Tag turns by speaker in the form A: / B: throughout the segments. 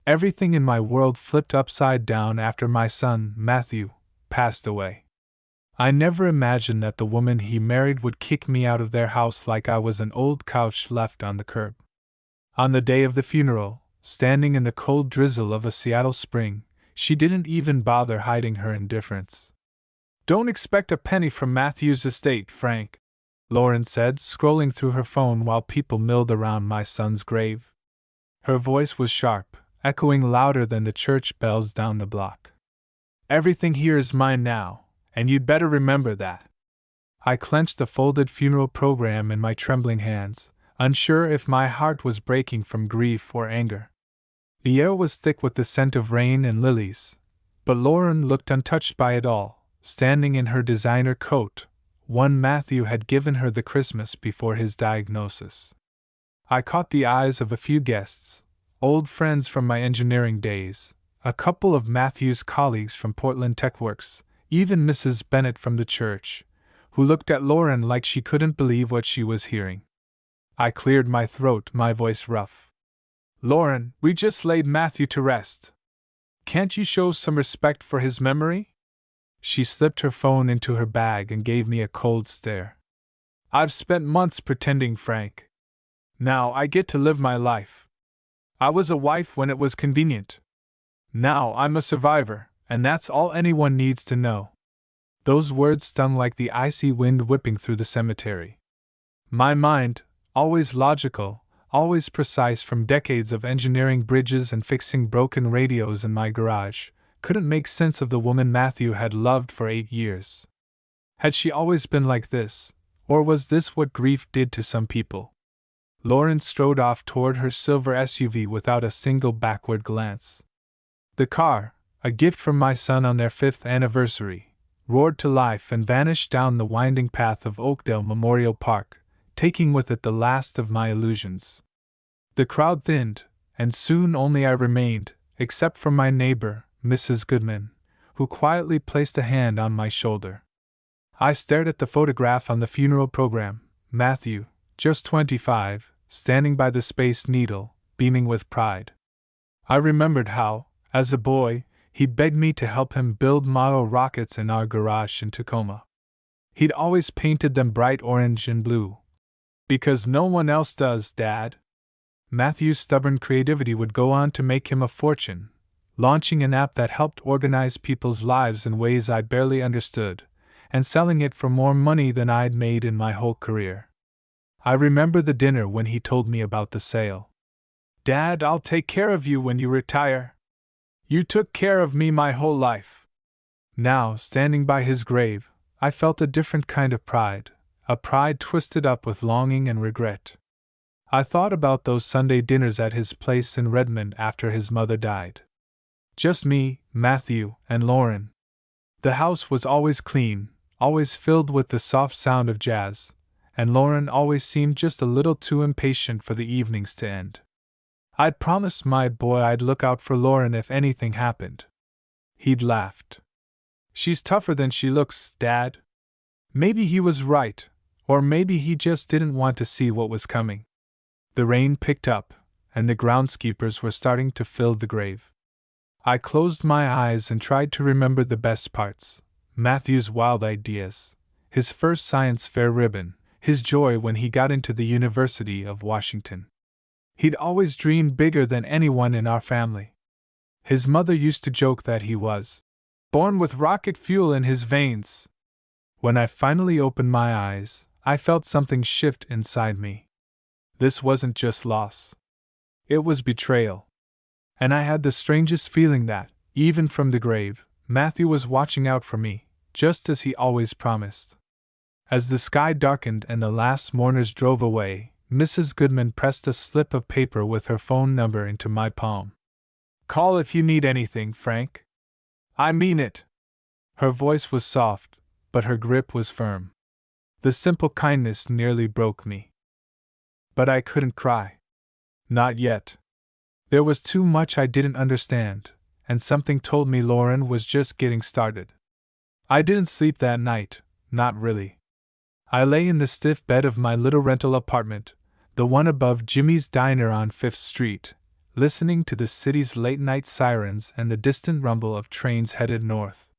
A: Everything in my world flipped upside down after my son, Matthew, passed away. I never imagined that the woman he married would kick me out of their house like I was an old couch left on the curb. On the day of the funeral, standing in the cold drizzle of a Seattle spring, she didn't even bother hiding her indifference. "Don't expect a penny from Matthew's estate, Frank," Lauren said, scrolling through her phone while people milled around my son's grave. Her voice was sharp, echoing louder than the church bells down the block. "Everything here is mine now, and you'd better remember that." I clenched the folded funeral program in my trembling hands, unsure if my heart was breaking from grief or anger. The air was thick with the scent of rain and lilies, but Lauren looked untouched by it all, standing in her designer coat, one Matthew had given her the Christmas before his diagnosis. I caught the eyes of a few guests, old friends from my engineering days, a couple of Matthew's colleagues from Portland TechWorks, even Mrs. Bennett from the church, who looked at Lauren like she couldn't believe what she was hearing. I cleared my throat, my voice rough. "Lauren, we just laid Matthew to rest. Can't you show some respect for his memory?" She slipped her phone into her bag and gave me a cold stare. "I've spent months pretending, Frank. Now I get to live my life. I was a wife when it was convenient. Now I'm a survivor, and that's all anyone needs to know." Those words stung like the icy wind whipping through the cemetery. My mind, always logical, always precise from decades of engineering bridges and fixing broken radios in my garage, couldn't make sense of the woman Matthew had loved for 8 years. Had she always been like this, or was this what grief did to some people? Lauren strode off toward her silver SUV without a single backward glance. The car, a gift from my son on their 5th anniversary, roared to life and vanished down the winding path of Oakdale Memorial Park, taking with it the last of my illusions. The crowd thinned, and soon only I remained, except for my neighbor, Mrs. Goodman, who quietly placed a hand on my shoulder. I stared at the photograph on the funeral program, Matthew, just 25, standing by the Space Needle, beaming with pride. I remembered how, as a boy, he begged me to help him build model rockets in our garage in Tacoma. He'd always painted them bright orange and blue. "Because no one else does, Dad." Matthew's stubborn creativity would go on to make him a fortune, launching an app that helped organize people's lives in ways I barely understood, and selling it for more money than I'd made in my whole career. I remember the dinner when he told me about the sale. "Dad, I'll take care of you when you retire. You took care of me my whole life." Now, standing by his grave, I felt a different kind of pride, a pride twisted up with longing and regret. I thought about those Sunday dinners at his place in Redmond after his mother died. Just me, Matthew, and Lauren. The house was always clean, always filled with the soft sound of jazz, and Lauren always seemed just a little too impatient for the evenings to end. I'd promised my boy I'd look out for Lauren if anything happened. He'd laughed. "She's tougher than she looks, Dad." Maybe he was right, or maybe he just didn't want to see what was coming. The rain picked up, and the groundskeepers were starting to fill the grave. I closed my eyes and tried to remember the best parts: Matthew's wild ideas, his first science fair ribbon, his joy when he got into the University of Washington. He'd always dreamed bigger than anyone in our family. His mother used to joke that he was born with rocket fuel in his veins. When I finally opened my eyes, I felt something shift inside me. This wasn't just loss. It was betrayal. And I had the strangest feeling that, even from the grave, Matthew was watching out for me, just as he always promised. As the sky darkened and the last mourners drove away, Mrs. Goodman pressed a slip of paper with her phone number into my palm. "Call if you need anything, Frank. I mean it." Her voice was soft, but her grip was firm. The simple kindness nearly broke me. But I couldn't cry. Not yet. There was too much I didn't understand, and something told me Lauren was just getting started. I didn't sleep that night, not really. I lay in the stiff bed of my little rental apartment, the one above Jimmy's Diner on 5th Street, listening to the city's late-night sirens and the distant rumble of trains headed north.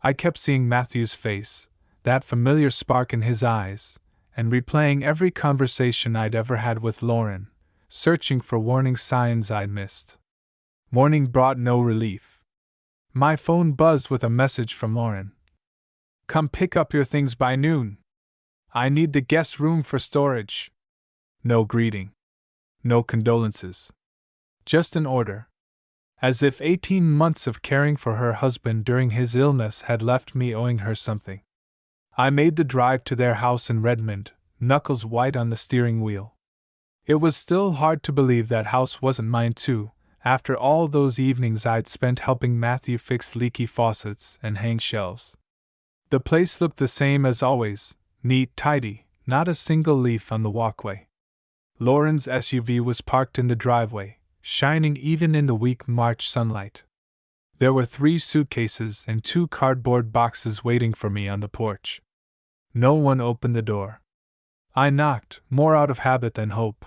A: I kept seeing Matthew's face, that familiar spark in his eyes, and replaying every conversation I'd ever had with Lauren, searching for warning signs I'd missed. Morning brought no relief. My phone buzzed with a message from Lauren. "Come pick up your things by noon. I need the guest room for storage." No greeting. No condolences. Just an order. As if 18 months of caring for her husband during his illness had left me owing her something. I made the drive to their house in Redmond, knuckles white on the steering wheel. It was still hard to believe that house wasn't mine too, after all those evenings I'd spent helping Matthew fix leaky faucets and hang shelves. The place looked the same as always, neat, tidy, not a single leaf on the walkway. Lauren's SUV was parked in the driveway, shining even in the weak March sunlight. There were 3 suitcases and 2 cardboard boxes waiting for me on the porch. No one opened the door. I knocked, more out of habit than hope.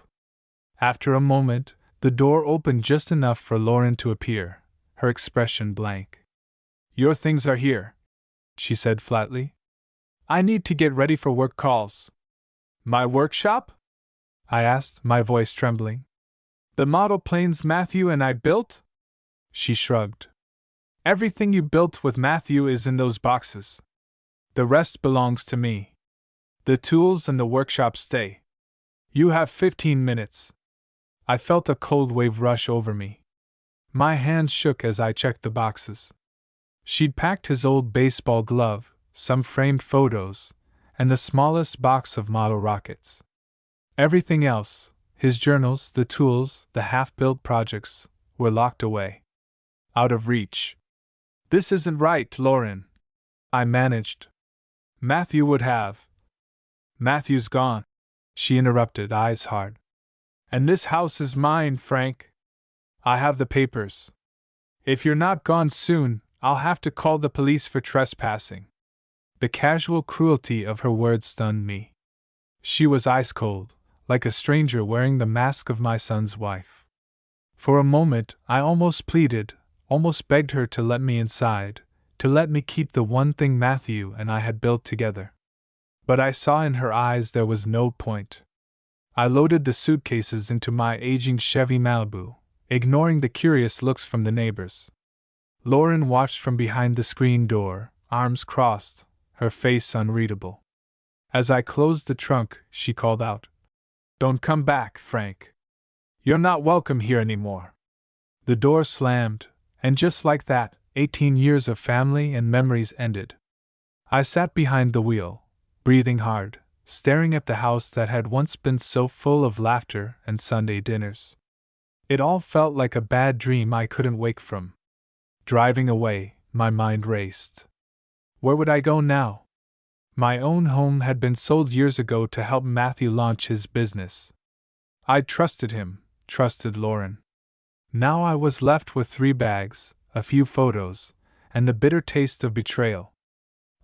A: After a moment, the door opened just enough for Lauren to appear, her expression blank. "Your things are here," she said flatly. "I need to get ready for work calls." "My workshop?" I asked, my voice trembling. "The model planes Matthew and I built?" She shrugged. "Everything you built with Matthew is in those boxes. The rest belongs to me. The tools and the workshop stay. You have 15 minutes. I felt a cold wave rush over me. My hands shook as I checked the boxes. She'd packed his old baseball glove, some framed photos, and the smallest box of model rockets. Everything else, his journals, the tools, the half-built projects, were locked away. Out of reach. "This isn't right, Lauren," I managed. "Matthew would have." "Matthew's gone," she interrupted, eyes hard. "And this house is mine, Frank. I have the papers. If you're not gone soon, I'll have to call the police for trespassing." The casual cruelty of her words stunned me. She was ice cold, like a stranger wearing the mask of my son's wife. For a moment, I almost pleaded, almost begged her to let me inside, to let me keep the one thing Matthew and I had built together. But I saw in her eyes there was no point. I loaded the suitcases into my aging Chevy Malibu, ignoring the curious looks from the neighbors. Lauren watched from behind the screen door, arms crossed, her face unreadable. As I closed the trunk, she called out, "Don't come back, Frank. You're not welcome here anymore." The door slammed, and just like that, 18 years of family and memories ended. I sat behind the wheel, breathing hard, staring at the house that had once been so full of laughter and Sunday dinners. It all felt like a bad dream I couldn't wake from. Driving away, my mind raced. Where would I go now? My own home had been sold years ago to help Matthew launch his business. I'd trusted him, trusted Lauren. Now I was left with 3 bags, a few photos, and the bitter taste of betrayal.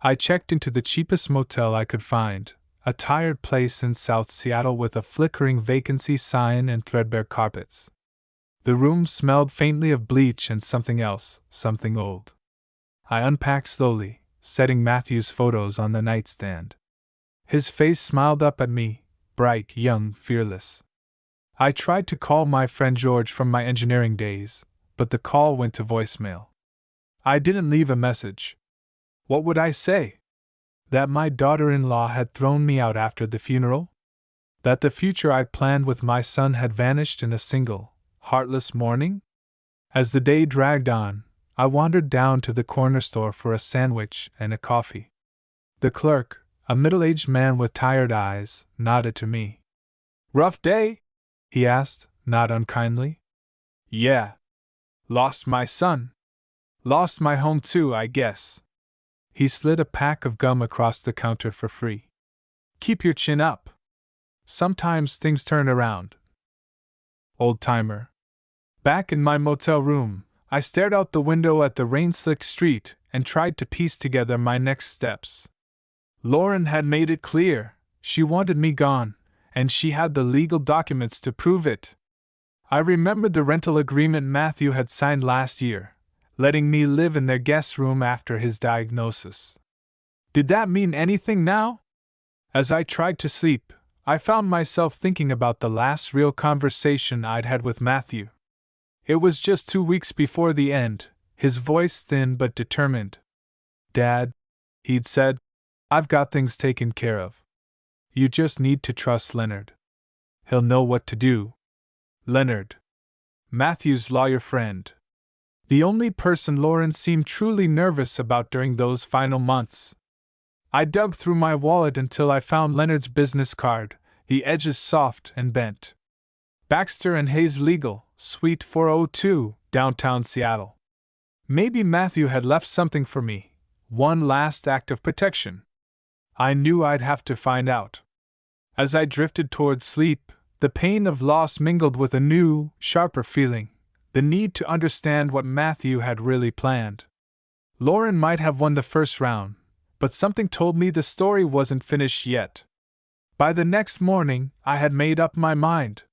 A: I checked into the cheapest motel I could find, a tired place in South Seattle with a flickering vacancy sign and threadbare carpets. The room smelled faintly of bleach and something else, something old. I unpacked slowly, setting Matthew's photos on the nightstand. His face smiled up at me, bright, young, fearless. I tried to call my friend George from my engineering days, but the call went to voicemail. I didn't leave a message. What would I say? That my daughter-in-law had thrown me out after the funeral? That the future I'd planned with my son had vanished in a single, heartless morning? As the day dragged on, I wandered down to the corner store for a sandwich and a coffee. The clerk, a middle-aged man with tired eyes, nodded to me. "Rough day?" he asked, not unkindly. "Yeah. Lost my son. Lost my home too, I guess." He slid a pack of gum across the counter for free. "Keep your chin up. Sometimes things turn around." Old-timer. Back in my motel room, I stared out the window at the rain-slicked street and tried to piece together my next steps. Lauren had made it clear, she wanted me gone, and she had the legal documents to prove it. I remembered the rental agreement Matthew had signed last year, letting me live in their guest room after his diagnosis. Did that mean anything now? As I tried to sleep, I found myself thinking about the last real conversation I'd had with Matthew. It was just 2 weeks before the end, his voice thin but determined. "Dad," he'd said, "I've got things taken care of. You just need to trust Leonard. He'll know what to do." Leonard. Matthew's lawyer friend. The only person Lauren seemed truly nervous about during those final months. I dug through my wallet until I found Leonard's business card, the edges soft and bent. Baxter and Hayes Legal, Suite 402, downtown Seattle. Maybe Matthew had left something for me, one last act of protection. I knew I'd have to find out. As I drifted toward sleep, the pain of loss mingled with a new, sharper feeling, the need to understand what Matthew had really planned. Lauren might have won the first round, but something told me the story wasn't finished yet. By the next morning, I had made up my mind.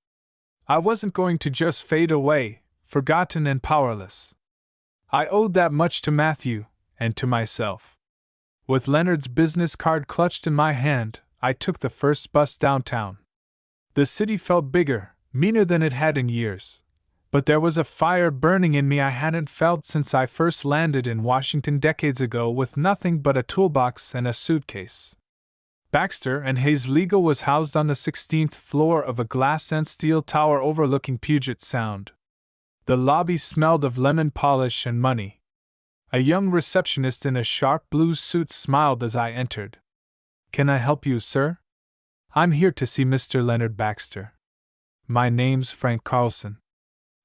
A: I wasn't going to just fade away, forgotten and powerless. I owed that much to Matthew, and to myself. With Leonard's business card clutched in my hand, I took the first bus downtown. The city felt bigger, meaner than it had in years. But there was a fire burning in me I hadn't felt since I first landed in Washington decades ago with nothing but a toolbox and a suitcase. Baxter and Hayes Legal was housed on the 16th floor of a glass and steel tower overlooking Puget Sound. The lobby smelled of lemon polish and money. A young receptionist in a sharp blue suit smiled as I entered. "Can I help you, sir?" "I'm here to see Mr. Leonard Baxter." "My name's Frank Carlson."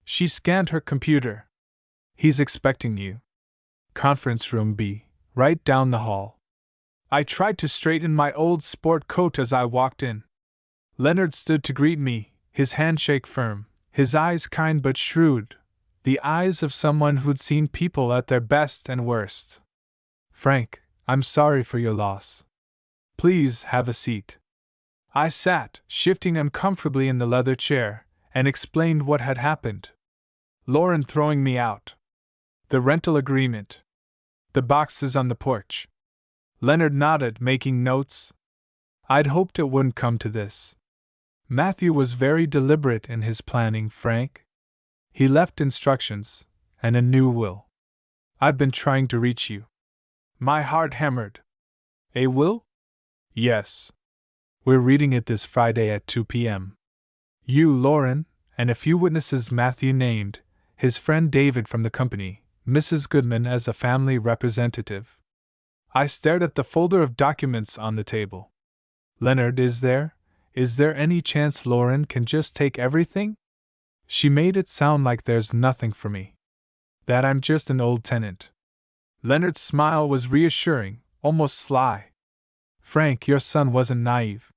A: She scanned her computer. "He's expecting you. Conference room B, right down the hall." I tried to straighten my old sport coat as I walked in. Leonard stood to greet me, his handshake firm, his eyes kind but shrewd, the eyes of someone who'd seen people at their best and worst. "Frank, I'm sorry for your loss. Please have a seat." I sat, shifting uncomfortably in the leather chair, and explained what had happened. Lauren throwing me out. The rental agreement. The boxes on the porch. Leonard nodded, making notes. I'd hoped it wouldn't come to this. Matthew was very deliberate in his planning, Frank. He left instructions, and a new will. I've been trying to reach you. My heart hammered. A will? Yes. We're reading it this Friday at 2 p.m. You, Lauren, and a few witnesses Matthew named, his friend David from the company, Mrs. Goodman as a family representative. I stared at the folder of documents on the table. Leonard, is there any chance Lauren can just take everything? She made it sound like there's nothing for me. That I'm just an old tenant. Leonard's smile was reassuring, almost sly. Frank, your son wasn't naive.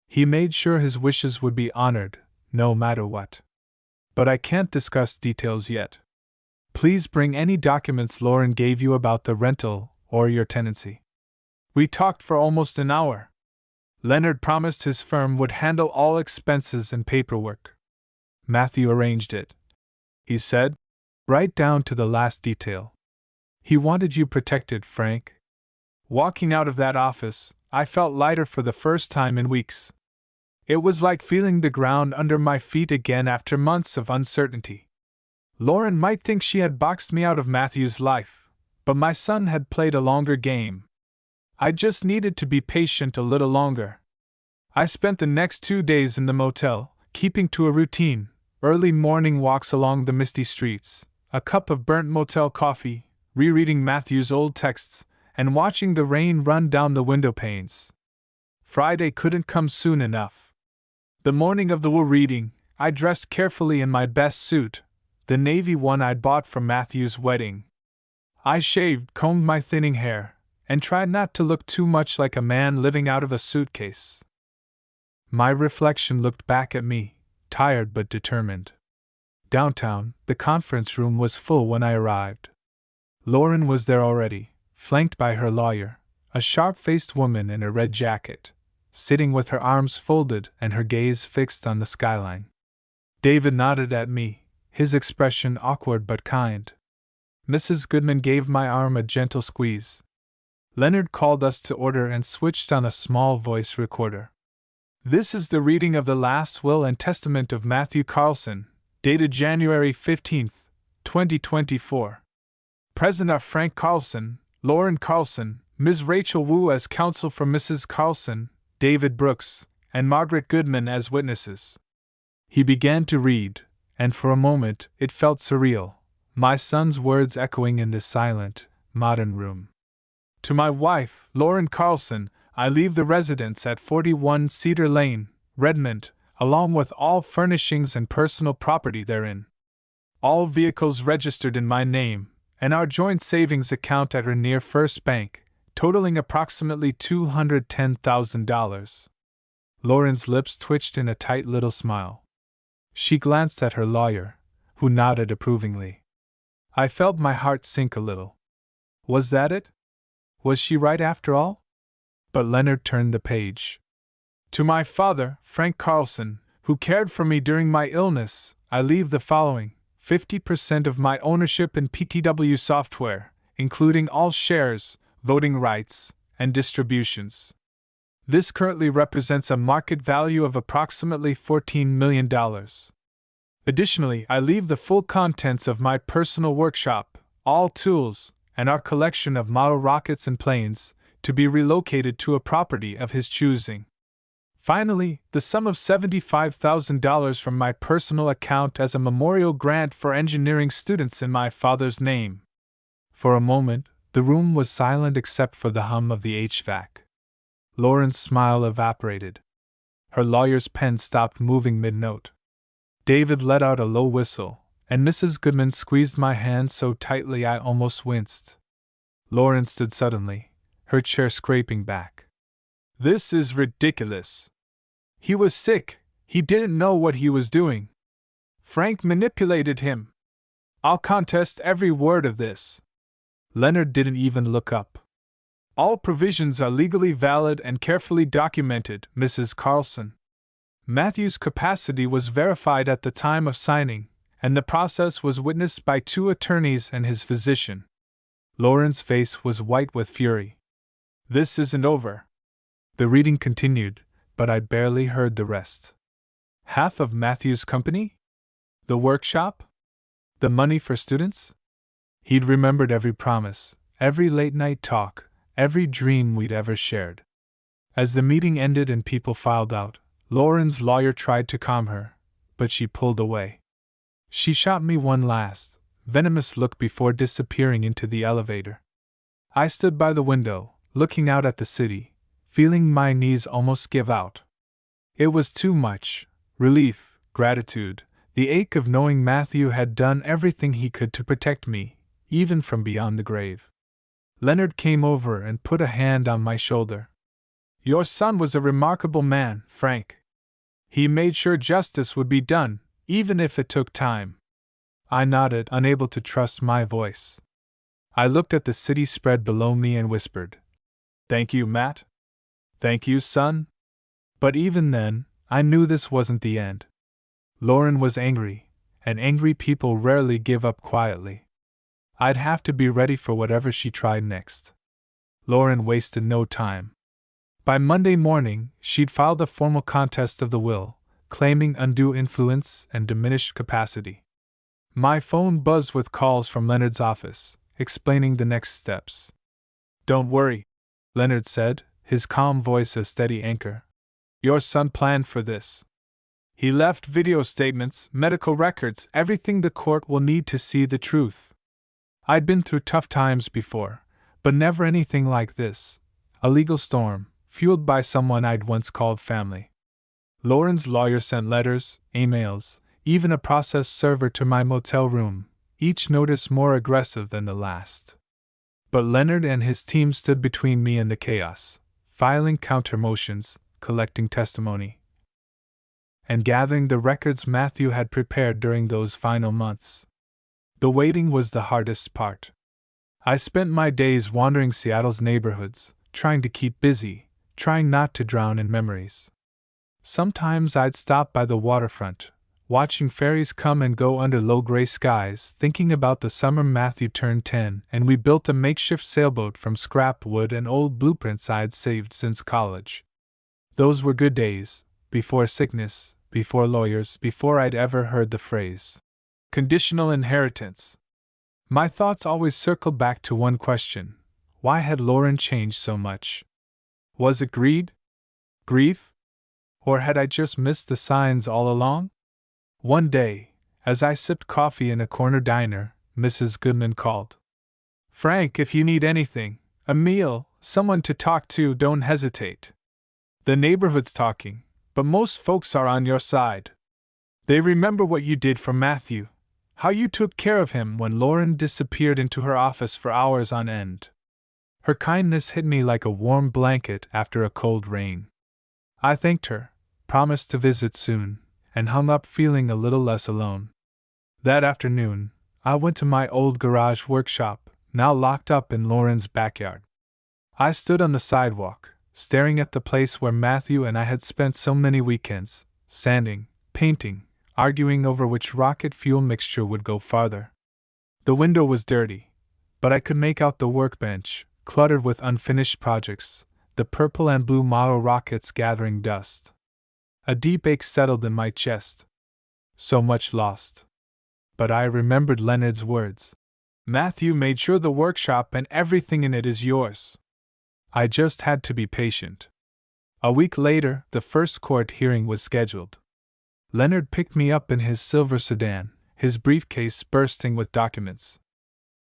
A: He made sure his wishes would be honored, no matter what. But I can't discuss details yet. Please bring any documents Lauren gave you about the rental or your tenancy. We talked for almost an hour. Leonard promised his firm would handle all expenses and paperwork. Matthew arranged it, he said, right down to the last detail. He wanted you protected, Frank. Walking out of that office, I felt lighter for the first time in weeks. It was like feeling the ground under my feet again after months of uncertainty. Lauren might think she had boxed me out of Matthew's life, but my son had played a longer game. I just needed to be patient a little longer. I spent the next 2 days in the motel, keeping to a routine, early morning walks along the misty streets, a cup of burnt motel coffee, rereading Matthew's old texts, and watching the rain run down the window panes. Friday couldn't come soon enough. The morning of the will reading, I dressed carefully in my best suit, the navy one I'd bought for Matthew's wedding. I shaved, combed my thinning hair, and tried not to look too much like a man living out of a suitcase. My reflection looked back at me, tired but determined. Downtown, the conference room was full when I arrived. Lauren was there already, flanked by her lawyer, a sharp-faced woman in a red jacket, sitting with her arms folded and her gaze fixed on the skyline. David nodded at me, his expression awkward but kind. Mrs. Goodman gave my arm a gentle squeeze. Leonard called us to order and switched on a small voice recorder. This is the reading of the last will and testament of Matthew Carlson, dated January 15, 2024. Present are Frank Carlson, Lauren Carlson, Ms. Rachel Wu as counsel for Mrs. Carlson, David Brooks, and Margaret Goodman as witnesses. He began to read, and for a moment it felt surreal, my son's words echoing in this silent, modern room. To my wife, Lauren Carlson, I leave the residence at 41 Cedar Lane, Redmond, along with all furnishings and personal property therein. All vehicles registered in my name, and our joint savings account at Rainier First Bank, totaling approximately $210,000. Lauren's lips twitched in a tight little smile. She glanced at her lawyer, who nodded approvingly. I felt my heart sink a little. Was that it? Was she right after all? But Leonard turned the page. To my father, Frank Carlson, who cared for me during my illness, I leave the following: 50% of my ownership in PTW Software, including all shares, voting rights, and distributions. This currently represents a market value of approximately $14 million. Additionally, I leave the full contents of my personal workshop, all tools, and our collection of model rockets and planes, to be relocated to a property of his choosing. Finally, the sum of $75,000 from my personal account as a memorial grant for engineering students in my father's name. For a moment, the room was silent except for the hum of the HVAC. Lauren's smile evaporated. Her lawyer's pen stopped moving mid-note. David let out a low whistle, and Mrs. Goodman squeezed my hand so tightly I almost winced. Lauren stood suddenly, her chair scraping back. This is ridiculous. He was sick, he didn't know what he was doing. Frank manipulated him. I'll contest every word of this. Leonard didn't even look up. All provisions are legally valid and carefully documented, Mrs. Carlson. Matthew's capacity was verified at the time of signing, and the process was witnessed by 2 attorneys and his physician. Lauren's face was white with fury. This isn't over. The reading continued, but I barely heard the rest. Half of Matthew's company? The workshop? The money for students? He'd remembered every promise, every late-night talk, every dream we'd ever shared. As the meeting ended and people filed out, Lauren's lawyer tried to calm her, but she pulled away. She shot me one last, venomous look before disappearing into the elevator. I stood by the window, looking out at the city, feeling my knees almost give out. It was too much: relief, gratitude, the ache of knowing Matthew had done everything he could to protect me, even from beyond the grave. Leonard came over and put a hand on my shoulder. Your son was a remarkable man, Frank. He made sure justice would be done, even if it took time. I nodded, unable to trust my voice. I looked at the city spread below me and whispered, Thank you, Matt. Thank you, son. But even then, I knew this wasn't the end. Lauren was angry, and angry people rarely give up quietly. I'd have to be ready for whatever she tried next. Lauren wasted no time. By Monday morning, she'd filed a formal contest of the will, claiming undue influence and diminished capacity. My phone buzzed with calls from Leonard's office, explaining the next steps. Don't worry, Leonard said, his calm voice a steady anchor. Your son planned for this. He left video statements, medical records, everything the court will need to see the truth. I'd been through tough times before, but never anything like this. A legal storm, fueled by someone I'd once called family. Lauren's lawyer sent letters, emails, even a process server to my motel room, each notice more aggressive than the last. But Leonard and his team stood between me and the chaos, filing counter motions, collecting testimony, and gathering the records Matthew had prepared during those final months. The waiting was the hardest part. I spent my days wandering Seattle's neighborhoods, trying to keep busy, trying not to drown in memories. Sometimes I'd stop by the waterfront, watching fairies come and go under low gray skies, thinking about the summer Matthew turned 10 and we built a makeshift sailboat from scrap wood and old blueprints I'd saved since college. Those were good days, before sickness, before lawyers, before I'd ever heard the phrase conditional inheritance. My thoughts always circled back to one question: why had Lauren changed so much? Was it greed? Grief? Or had I just missed the signs all along? One day, as I sipped coffee in a corner diner, Mrs. Goodman called. "Frank, if you need anything, a meal, someone to talk to, don't hesitate. The neighborhood's talking, but most folks are on your side. They remember what you did for Matthew, how you took care of him when Lauren disappeared into her office for hours on end." Her kindness hit me like a warm blanket after a cold rain. I thanked her, promised to visit soon, and hung up feeling a little less alone. That afternoon, I went to my old garage workshop, now locked up in Lauren's backyard. I stood on the sidewalk, staring at the place where Matthew and I had spent so many weekends, sanding, painting, arguing over which rocket fuel mixture would go farther. The window was dirty, but I could make out the workbench, cluttered with unfinished projects, the purple and blue model rockets gathering dust. A deep ache settled in my chest. So much lost. But I remembered Leonard's words. "Matthew made sure the workshop and everything in it is yours." I just had to be patient. A week later, the first court hearing was scheduled. Leonard picked me up in his silver sedan, his briefcase bursting with documents.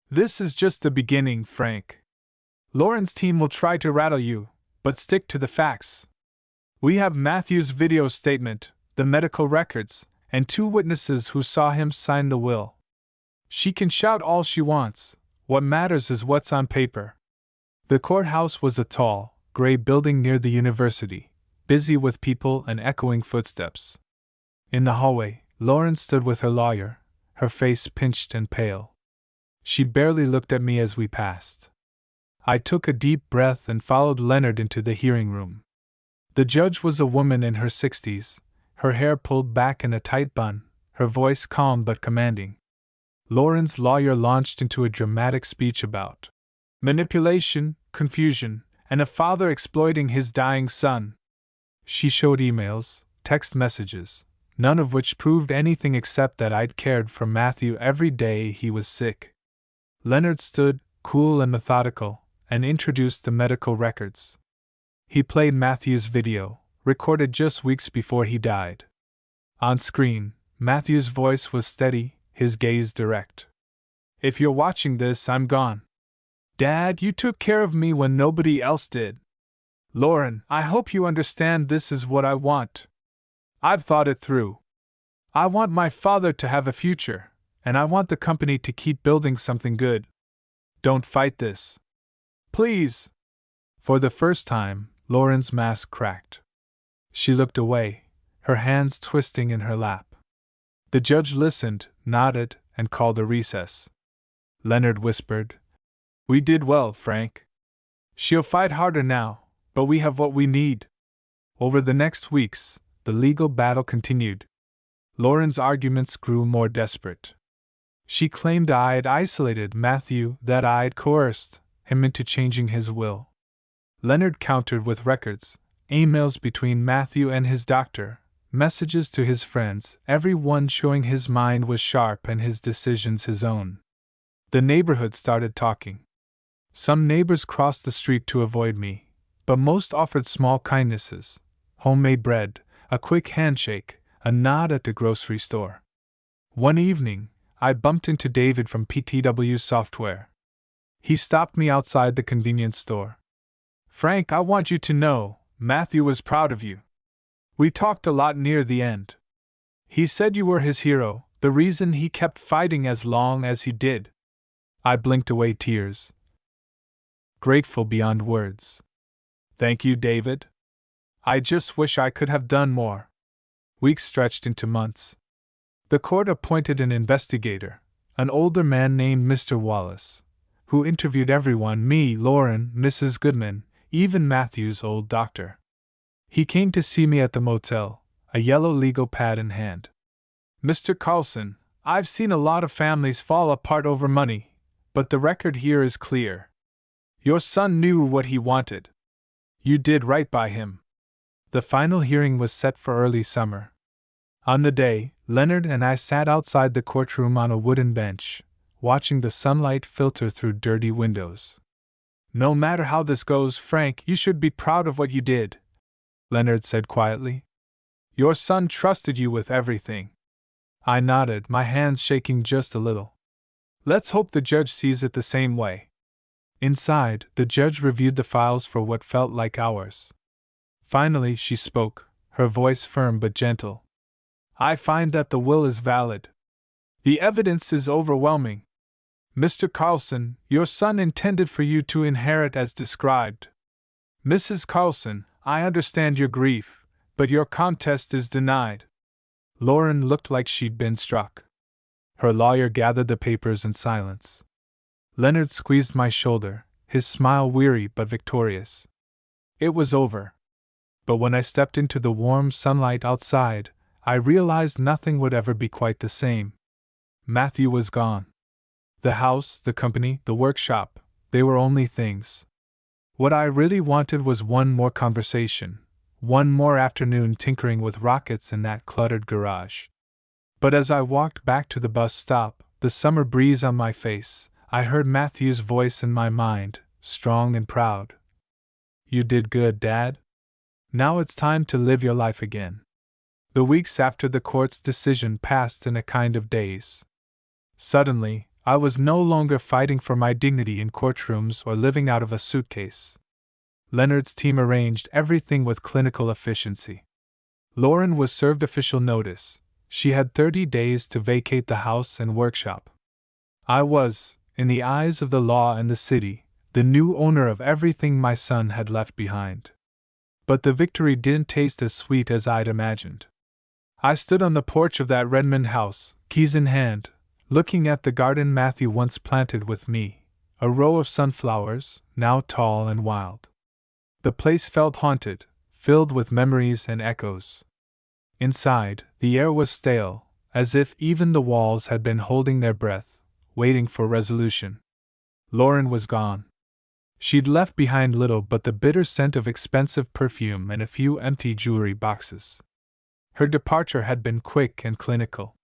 A: "This is just the beginning, Frank. Lauren's team will try to rattle you, but stick to the facts. We have Matthew's video statement, the medical records, and 2 witnesses who saw him sign the will. She can shout all she wants, what matters is what's on paper." The courthouse was a tall, gray building near the university, busy with people and echoing footsteps. In the hallway, Lauren stood with her lawyer, her face pinched and pale. She barely looked at me as we passed. I took a deep breath and followed Leonard into the hearing room. The judge was a woman in her 60s, her hair pulled back in a tight bun, her voice calm but commanding. Lauren's lawyer launched into a dramatic speech about manipulation, confusion, and a father exploiting his dying son. She showed emails, text messages, none of which proved anything except that I'd cared for Matthew every day he was sick. Leonard stood, cool and methodical, and introduced the medical records. He played Matthew's video, recorded just weeks before he died. On screen, Matthew's voice was steady, his gaze direct. "If you're watching this, I'm gone. Dad, you took care of me when nobody else did. Lauren, I hope you understand this is what I want. I've thought it through. I want my father to have a future, and I want the company to keep building something good. Don't fight this. Please." For the first time, Lauren's mask cracked. She looked away, her hands twisting in her lap. The judge listened, nodded, and called a recess. Leonard whispered, "We did well, Frank. She'll fight harder now, but we have what we need." Over the next weeks, the legal battle continued. Lauren's arguments grew more desperate. She claimed I'd isolated Matthew, that I'd coerced him into changing his will. Leonard countered with records, emails between Matthew and his doctor, messages to his friends, every one showing his mind was sharp and his decisions his own. The neighborhood started talking. Some neighbors crossed the street to avoid me, but most offered small kindnesses: homemade bread, a quick handshake, a nod at the grocery store. One evening, I bumped into David from PTW Software. He stopped me outside the convenience store. "Frank, I want you to know, Matthew was proud of you. We talked a lot near the end. He said you were his hero, the reason he kept fighting as long as he did." I blinked away tears, grateful beyond words. "Thank you, David. I just wish I could have done more." Weeks stretched into months. The court appointed an investigator, an older man named Mr. Wallace, who interviewed everyone: me, Lauren, Mrs. Goodman, even Matthew's old doctor. He came to see me at the motel, a yellow legal pad in hand. Mr. Carlson, I've seen a lot of families fall apart over money, but the record here is clear. Your son knew what he wanted. You did right by him. The final hearing was set for early summer. On the day, Leonard and I sat outside the courtroom on a wooden bench, watching the sunlight filter through dirty windows. No matter how this goes, Frank, you should be proud of what you did, Leonard said quietly. Your son trusted you with everything. I nodded, my hands shaking just a little. Let's hope the judge sees it the same way. Inside, the judge reviewed the files for what felt like hours. Finally, she spoke, her voice firm but gentle. I find that the will is valid. The evidence is overwhelming. Mr. Carlson, your son intended for you to inherit as described. Mrs. Carlson, I understand your grief, but your contest is denied. Lauren looked like she'd been struck. Her lawyer gathered the papers in silence. Leonard squeezed my shoulder, his smile weary but victorious. It was over. But when I stepped into the warm sunlight outside, I realized nothing would ever be quite the same. Matthew was gone. The house, the company, the workshop, they were only things. What I really wanted was one more conversation, one more afternoon tinkering with rockets in that cluttered garage. But as I walked back to the bus stop, the summer breeze on my face, I heard Matthew's voice in my mind, strong and proud. You did good, Dad. Now it's time to live your life again. The weeks after the court's decision passed in a kind of daze. Suddenly, I was no longer fighting for my dignity in courtrooms or living out of a suitcase. Leonard's team arranged everything with clinical efficiency. Lauren was served official notice. She had 30 days to vacate the house and workshop. I was, in the eyes of the law and the city, the new owner of everything my son had left behind. But the victory didn't taste as sweet as I'd imagined. I stood on the porch of that Redmond house, keys in hand, looking at the garden Matthew once planted with me, a row of sunflowers, now tall and wild. The place felt haunted, filled with memories and echoes. Inside, the air was stale, as if even the walls had been holding their breath, waiting for resolution. Lauren was gone. She'd left behind little but the bitter scent of expensive perfume and a few empty jewelry boxes. Her departure had been quick and clinical.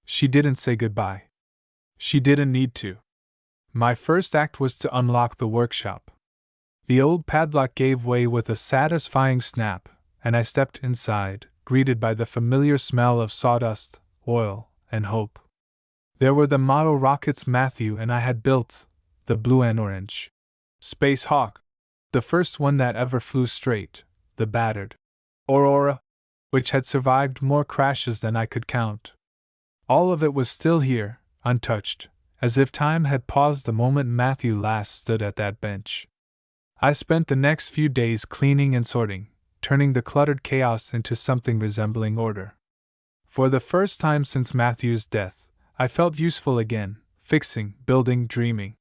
A: She didn't say goodbye. She didn't need to. My first act was to unlock the workshop. The old padlock gave way with a satisfying snap, and I stepped inside, greeted by the familiar smell of sawdust, oil, and hope. There were the model rockets Matthew and I had built, the blue and orange Space Hawk, the first one that ever flew straight, the battered Aurora, which had survived more crashes than I could count. All of it was still here, untouched, as if time had paused the moment Matthew last stood at that bench. I spent the next few days cleaning and sorting, turning the cluttered chaos into something resembling order. For the first time since Matthew's death, I felt useful again, fixing, building, dreaming.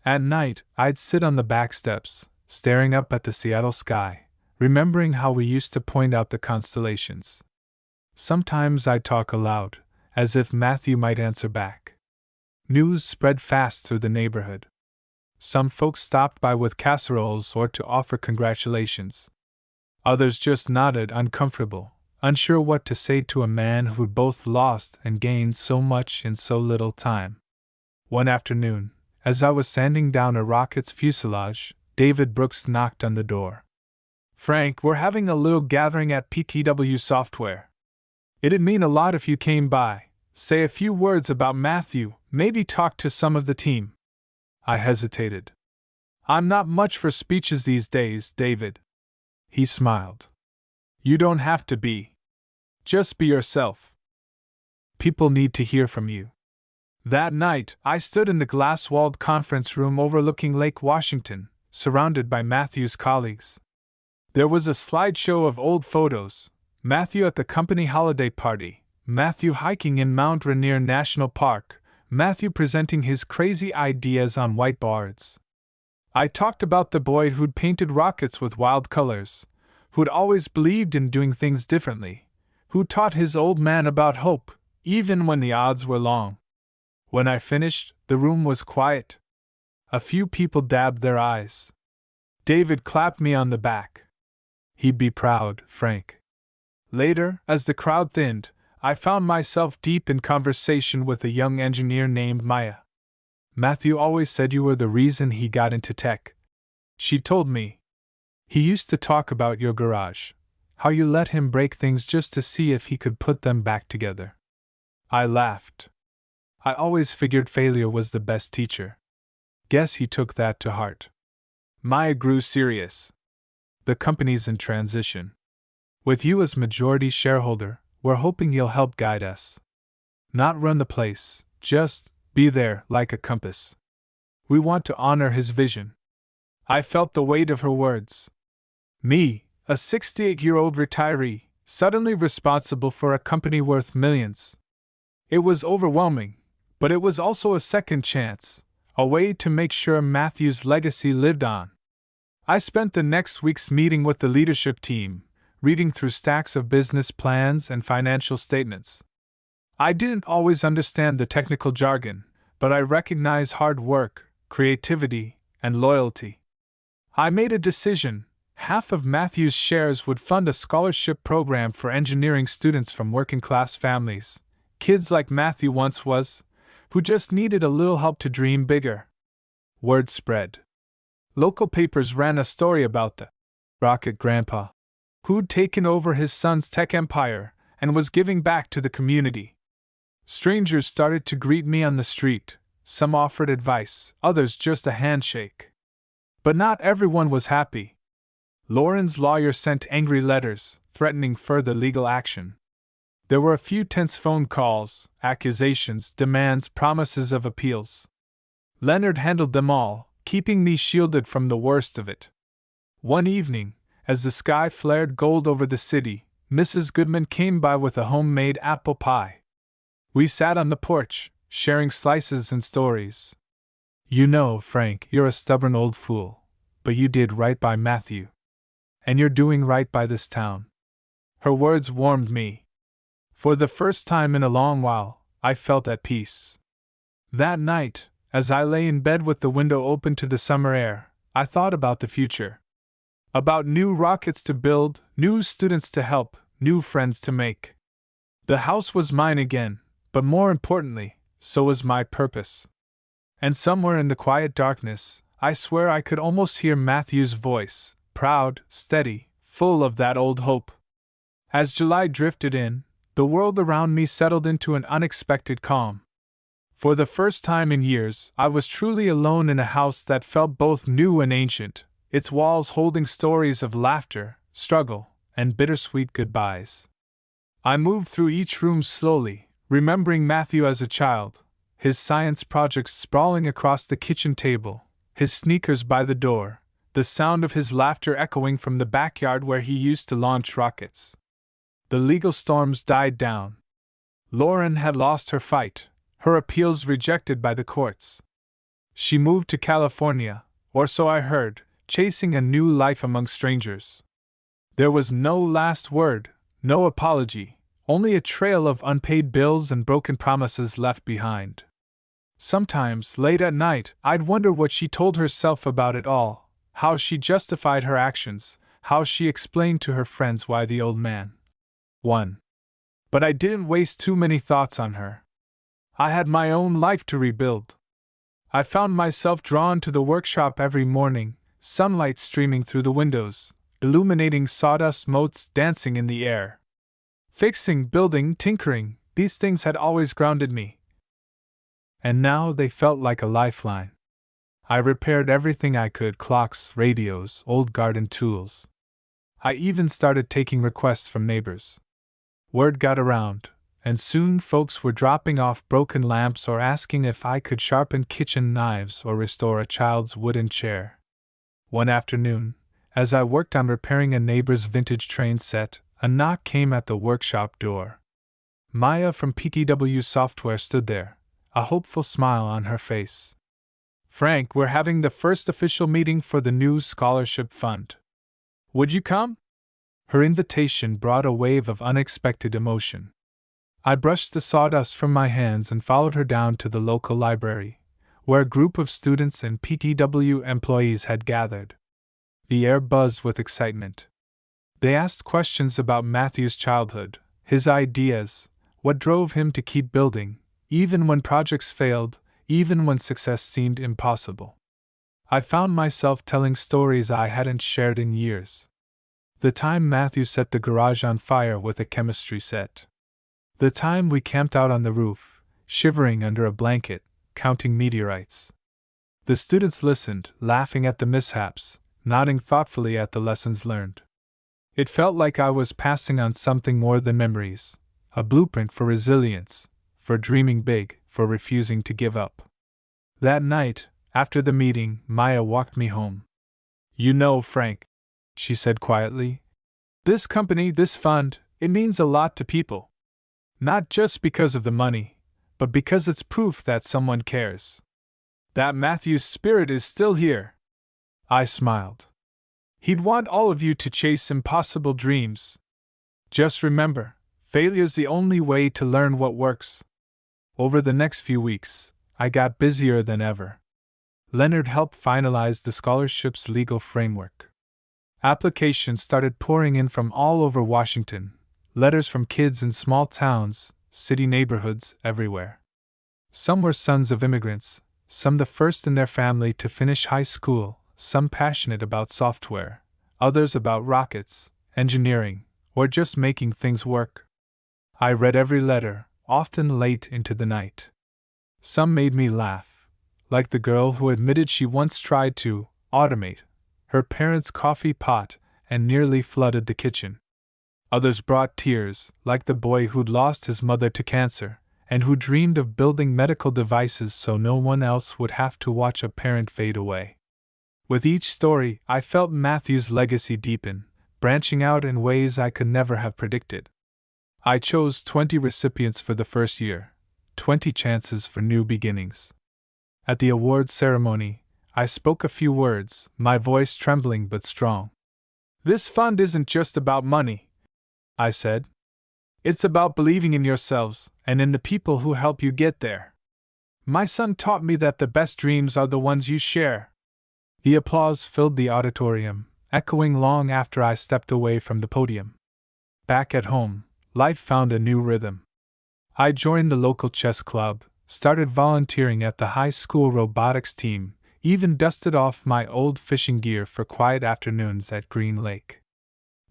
A: At night, I'd sit on the back steps, staring up at the Seattle sky, remembering how we used to point out the constellations. Sometimes I'd talk aloud, as if Matthew might answer back. News spread fast through the neighborhood. Some folks stopped by with casseroles or to offer congratulations. Others just nodded, uncomfortable, unsure what to say to a man who'd both lost and gained so much in so little time. One afternoon, as I was sanding down a rocket's fuselage, David Brooks knocked on the door. "Frank, we're having a little gathering at PTW Software. It'd mean a lot if you came by, say a few words about Matthew, maybe talk to some of the team." I hesitated. "I'm not much for speeches these days, David." He smiled. "You don't have to be. Just be yourself. People need to hear from you." That night, I stood in the glass-walled conference room overlooking Lake Washington, surrounded by Matthew's colleagues. There was a slideshow of old photos: Matthew at the company holiday party, Matthew hiking in Mount Rainier National Park, Matthew presenting his crazy ideas on whiteboards. I talked about the boy who'd painted rockets with wild colors, who'd always believed in doing things differently, who taught his old man about hope, even when the odds were long. When I finished, the room was quiet. A few people dabbed their eyes. David clapped me on the back. He'd be proud, Frank. Later, as the crowd thinned, I found myself deep in conversation with a young engineer named Maya. Matthew always said you were the reason he got into tech. She told me. He used to talk about your garage, how you let him break things just to see if he could put them back together. I laughed. I always figured failure was the best teacher. Guess he took that to heart. Maya grew serious. The company's in transition. With you as majority shareholder, we're hoping you'll help guide us. Not run the place, just be there like a compass. We want to honor his vision. I felt the weight of her words. Me, a 68-year-old retiree, suddenly responsible for a company worth millions. It was overwhelming, but it was also a second chance, a way to make sure Matthew's legacy lived on. I spent the next weeks meeting with the leadership team, reading through stacks of business plans and financial statements. I didn't always understand the technical jargon, but I recognized hard work, creativity, and loyalty. I made a decision. Half of Matthew's shares would fund a scholarship program for engineering students from working-class families, kids like Matthew once was, who just needed a little help to dream bigger. Word spread. Local papers ran a story about the rocket grandpa, who'd taken over his son's tech empire and was giving back to the community. Strangers started to greet me on the street, some offered advice, others just a handshake. But not everyone was happy. Lauren's lawyer sent angry letters, threatening further legal action. There were a few tense phone calls, accusations, demands, promises of appeals. Leonard handled them all, keeping me shielded from the worst of it. One evening, as the sky flared gold over the city, Mrs. Goodman came by with a homemade apple pie. We sat on the porch, sharing slices and stories. You know, Frank, you're a stubborn old fool, but you did right by Matthew. And you're doing right by this town. Her words warmed me. For the first time in a long while, I felt at peace. That night, as I lay in bed with the window open to the summer air, I thought about the future. About new rockets to build, new students to help, new friends to make. The house was mine again, but more importantly, so was my purpose. And somewhere in the quiet darkness, I swear I could almost hear Matthew's voice, proud, steady, full of that old hope. As July drifted in, the world around me settled into an unexpected calm. For the first time in years, I was truly alone in a house that felt both new and ancient, its walls holding stories of laughter, struggle, and bittersweet goodbyes. I moved through each room slowly, remembering Matthew as a child, his science projects sprawling across the kitchen table, his sneakers by the door, the sound of his laughter echoing from the backyard where he used to launch rockets. The legal storms died down. Lauren had lost her fight, her appeals rejected by the courts. She moved to California, or so I heard, chasing a new life among strangers. There was no last word, no apology, only a trail of unpaid bills and broken promises left behind. Sometimes, late at night, I'd wonder what she told herself about it all, how she justified her actions, how she explained to her friends why the old man won. But I didn't waste too many thoughts on her. I had my own life to rebuild. I found myself drawn to the workshop every morning, sunlight streaming through the windows, illuminating sawdust motes dancing in the air. Fixing, building, tinkering, these things had always grounded me. And now they felt like a lifeline. I repaired everything I could: clocks, radios, old garden tools. I even started taking requests from neighbors. Word got around, and soon folks were dropping off broken lamps or asking if I could sharpen kitchen knives or restore a child's wooden chair. One afternoon, as I worked on repairing a neighbor's vintage train set, a knock came at the workshop door. Maya from PTW Software stood there, a hopeful smile on her face. "Frank, we're having the first official meeting for the new scholarship fund. Would you come?" Her invitation brought a wave of unexpected emotion. I brushed the sawdust from my hands and followed her down to the local library, where a group of students and PTW employees had gathered. The air buzzed with excitement. They asked questions about Matthew's childhood, his ideas, what drove him to keep building, even when projects failed, even when success seemed impossible. I found myself telling stories I hadn't shared in years. The time Matthew set the garage on fire with a chemistry set. The time we camped out on the roof, shivering under a blanket, counting meteorites. The students listened, laughing at the mishaps, nodding thoughtfully at the lessons learned. It felt like I was passing on something more than memories, a blueprint for resilience, for dreaming big, for refusing to give up. That night, after the meeting, Maya walked me home. "You know, Frank," she said quietly, "this company, this fund, it means a lot to people. Not just because of the money, but because it's proof that someone cares. That Matthew's spirit is still here." I smiled. "He'd want all of you to chase impossible dreams. Just remember, failure's the only way to learn what works." Over the next few weeks, I got busier than ever. Leonard helped finalize the scholarship's legal framework. Applications started pouring in from all over Washington, letters from kids in small towns, city neighborhoods, everywhere. Some were sons of immigrants, some the first in their family to finish high school, some passionate about software, others about rockets, engineering, or just making things work. I read every letter, often late into the night. Some made me laugh, like the girl who admitted she once tried to automate her parents' coffee pot and nearly flooded the kitchen. Others brought tears, like the boy who'd lost his mother to cancer, and who dreamed of building medical devices so no one else would have to watch a parent fade away. With each story, I felt Matthew's legacy deepen, branching out in ways I could never have predicted. I chose 20 recipients for the first year, 20 chances for new beginnings. At the awards ceremony, I spoke a few words, my voice trembling but strong. "This fund isn't just about money," I said. "It's about believing in yourselves and in the people who help you get there. My son taught me that the best dreams are the ones you share." The applause filled the auditorium, echoing long after I stepped away from the podium. Back at home, life found a new rhythm. I joined the local chess club, started volunteering at the high school robotics team, even dusted off my old fishing gear for quiet afternoons at Green Lake.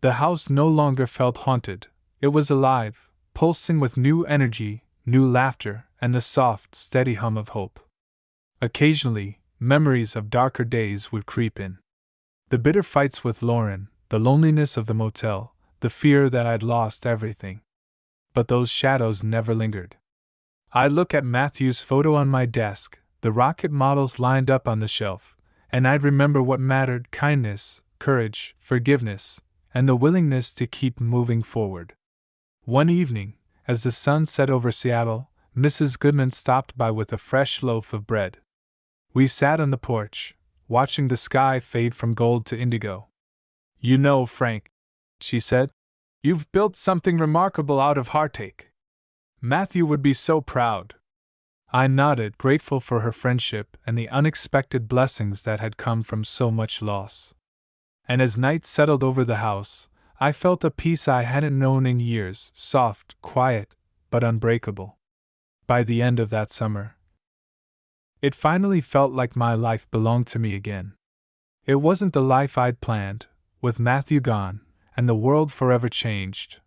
A: The house no longer felt haunted, it was alive, pulsing with new energy, new laughter, and the soft, steady hum of hope. Occasionally, memories of darker days would creep in. The bitter fights with Lauren, the loneliness of the motel, the fear that I'd lost everything. But those shadows never lingered. I'd look at Matthew's photo on my desk, the rocket models lined up on the shelf, and I'd remember what mattered: kindness, courage, forgiveness, and the willingness to keep moving forward. One evening, as the sun set over Seattle, Mrs. Goodman stopped by with a fresh loaf of bread. We sat on the porch, watching the sky fade from gold to indigo. "You know, Frank," she said, "you've built something remarkable out of heartache. Matthew would be so proud." I nodded, grateful for her friendship and the unexpected blessings that had come from so much loss. And as night settled over the house, I felt a peace I hadn't known in years, soft, quiet, but unbreakable. By the end of that summer, it finally felt like my life belonged to me again. It wasn't the life I'd planned, with Matthew gone, and the world forever changed,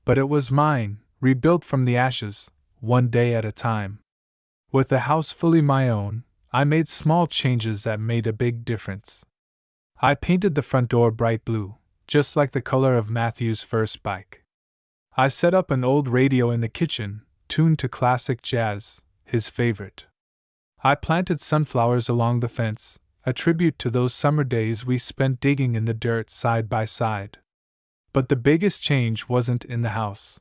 A: but it was mine, rebuilt from the ashes, one day at a time. With the house fully my own, I made small changes that made a big difference. I painted the front door bright blue, just like the color of Matthew's first bike. I set up an old radio in the kitchen, tuned to classic jazz, his favorite. I planted sunflowers along the fence, a tribute to those summer days we spent digging in the dirt side by side. But the biggest change wasn't in the house.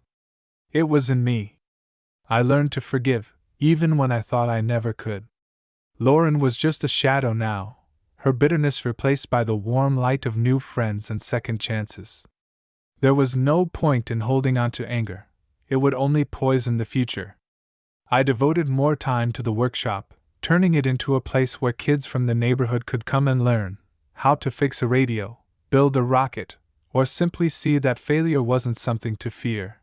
A: It was in me. I learned to forgive, even when I thought I never could. Lauren was just a shadow now, her bitterness replaced by the warm light of new friends and second chances. There was no point in holding on to anger. it would only poison the future. I devoted more time to the workshop, turning it into a place where kids from the neighborhood could come and learn how to fix a radio, build a rocket, or simply see that failure wasn't something to fear.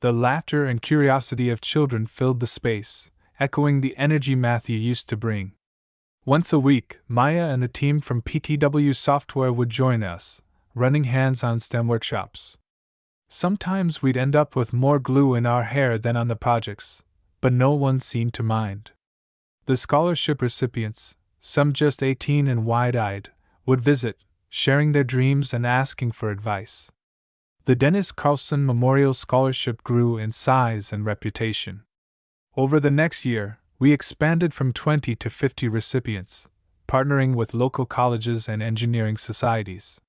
A: The laughter and curiosity of children filled the space, echoing the energy Matthew used to bring. Once a week, Maya and the team from PTW Software would join us, running hands-on STEM workshops. Sometimes we'd end up with more glue in our hair than on the projects, but no one seemed to mind. The scholarship recipients, some just 18 and wide-eyed, would visit, sharing their dreams and asking for advice. The Dennis Carlson Memorial Scholarship grew in size and reputation. Over the next year, we expanded from 20 to 50 recipients, partnering with local colleges and engineering societies.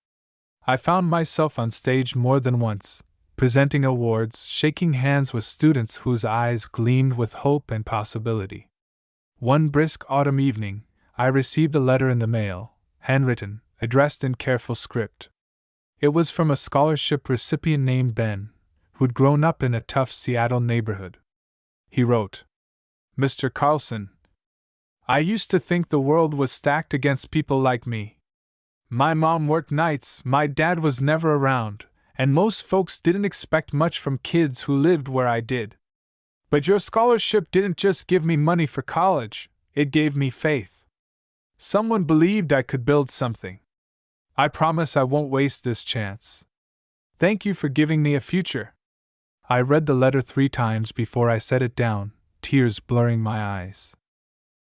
A: I found myself on stage more than once, presenting awards, shaking hands with students whose eyes gleamed with hope and possibility. One brisk autumn evening, I received a letter in the mail, handwritten, addressed in careful script. It was from a scholarship recipient named Ben, who'd grown up in a tough Seattle neighborhood. He wrote, "Mr. Carlson, I used to think the world was stacked against people like me. My mom worked nights, my dad was never around, and most folks didn't expect much from kids who lived where I did. But your scholarship didn't just give me money for college, it gave me faith. Someone believed I could build something. I promise I won't waste this chance. Thank you for giving me a future." I read the letter 3 times before I set it down, tears blurring my eyes.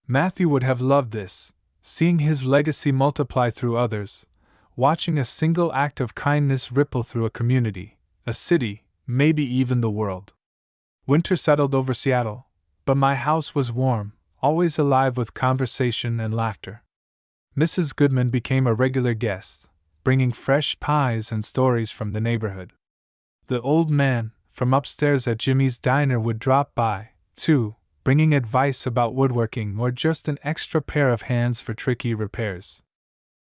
A: Matthew would have loved this, seeing his legacy multiply through others, watching a single act of kindness ripple through a community, a city, maybe even the world. Winter settled over Seattle, but my house was warm, always alive with conversation and laughter. Mrs. Goodman became a regular guest, bringing fresh pies and stories from the neighborhood. The old man, from upstairs at Jimmy's Diner, would drop by, too, bringing advice about woodworking or just an extra pair of hands for tricky repairs.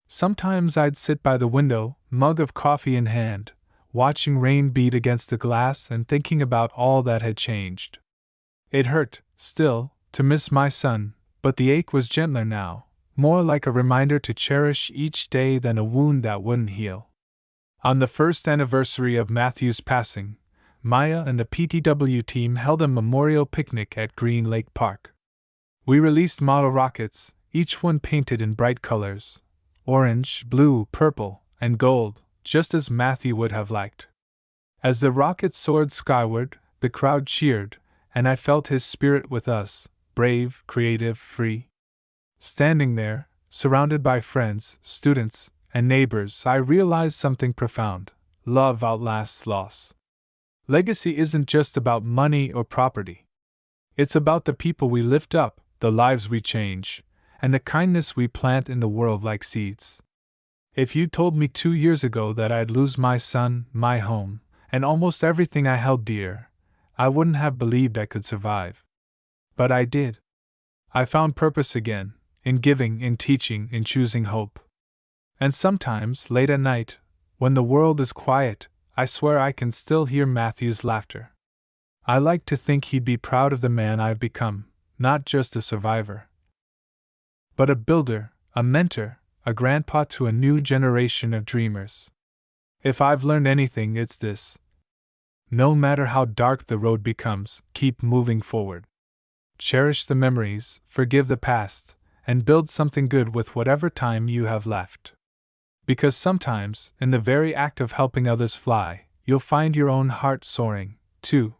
A: Sometimes I'd sit by the window, mug of coffee in hand, watching rain beat against the glass and thinking about all that had changed. It hurt, still, to miss my son, but the ache was gentler now, more like a reminder to cherish each day than a wound that wouldn't heal. On the first anniversary of Matthew's passing, Maya and the PTW team held a memorial picnic at Green Lake Park. We released model rockets, each one painted in bright colors: orange, blue, purple, and gold, just as Matthew would have liked. As the rockets soared skyward, the crowd cheered, and I felt his spirit with us, brave, creative, free. Standing there, surrounded by friends, students, and neighbors, I realized something profound: love outlasts loss. Legacy isn't just about money or property. It's about the people we lift up, the lives we change, and the kindness we plant in the world like seeds. If you told me 2 years ago that I'd lose my son, my home, and almost everything I held dear, I wouldn't have believed I could survive. But I did. I found purpose again, in giving, in teaching, in choosing hope. And sometimes, late at night, when the world is quiet, I swear I can still hear Matthew's laughter. I like to think he'd be proud of the man I've become, not just a survivor, but a builder, a mentor, a grandpa to a new generation of dreamers. If I've learned anything, it's this: no matter how dark the road becomes, keep moving forward. Cherish the memories, forgive the past, and build something good with whatever time you have left. Because sometimes, in the very act of helping others fly, you'll find your own heart soaring, too.